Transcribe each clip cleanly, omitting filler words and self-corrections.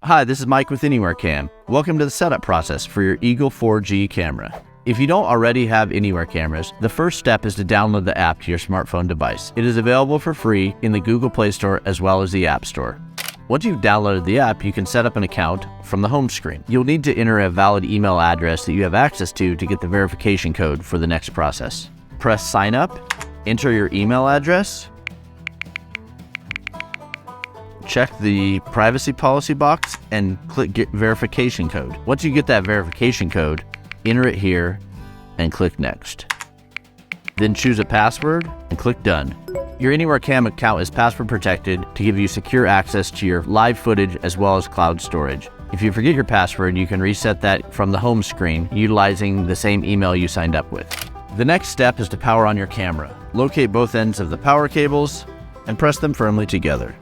Hi, this is Mike with Anywhere Cam. Welcome to the setup process for your Eagle 4G camera. If you don't already have Anywhere cameras, the first step is to download the app to your smartphone device. It is available for free in the Google Play Store as well as the App Store. Once you've downloaded the app, you can set up an account from the home screen. You'll need to enter a valid email address that you have access to get the verification code for the next process. Press sign up, enter your email address, check the privacy policy box, and click get verification code. Once you get that verification code, enter it here and click next. Then choose a password and click done. Your Anywhere Cam account is password protected to give you secure access to your live footage as well as cloud storage. If you forget your password, you can reset that from the home screen utilizing the same email you signed up with. The next step is to power on your camera. Locate both ends of the power cables and press them firmly together.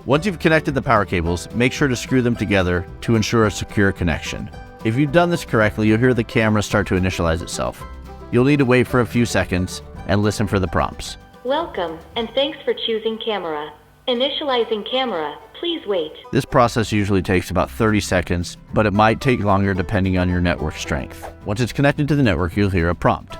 Once you've connected the power cables, make sure to screw them together to ensure a secure connection. If you've done this correctly, you'll hear the camera start to initialize itself. You'll need to wait for a few seconds and listen for the prompts. Welcome, and thanks for choosing camera. Initializing camera, please wait. This process usually takes about 30 seconds, but it might take longer depending on your network strength. Once it's connected to the network, you'll hear a prompt.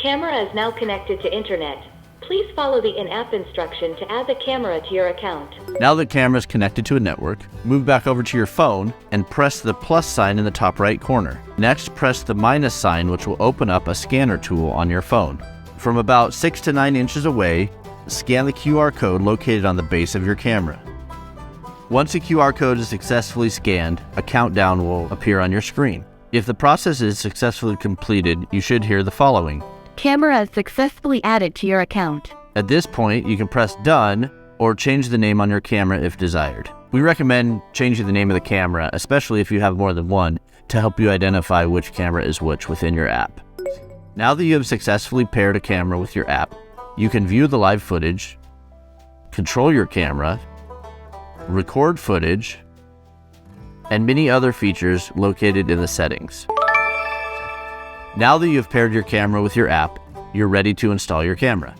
Camera is now connected to internet. Please follow the in-app instruction to add the camera to your account. Now the camera is connected to a network, move back over to your phone and press the plus sign in the top right corner. Next, press the minus sign, which will open up a scanner tool on your phone. From about 6 to 9 inches away, scan the QR code located on the base of your camera. Once the QR code is successfully scanned, a countdown will appear on your screen. If the process is successfully completed, you should hear the following. Camera is successfully added to your account. At this point, you can press done or change the name on your camera if desired. We recommend changing the name of the camera, especially if you have more than one, to help you identify which camera is which within your app. Now that you have successfully paired a camera with your app, you can view the live footage, control your camera, record footage, and many other features located in the settings. Now that you've paired your camera with your app, you're ready to install your camera.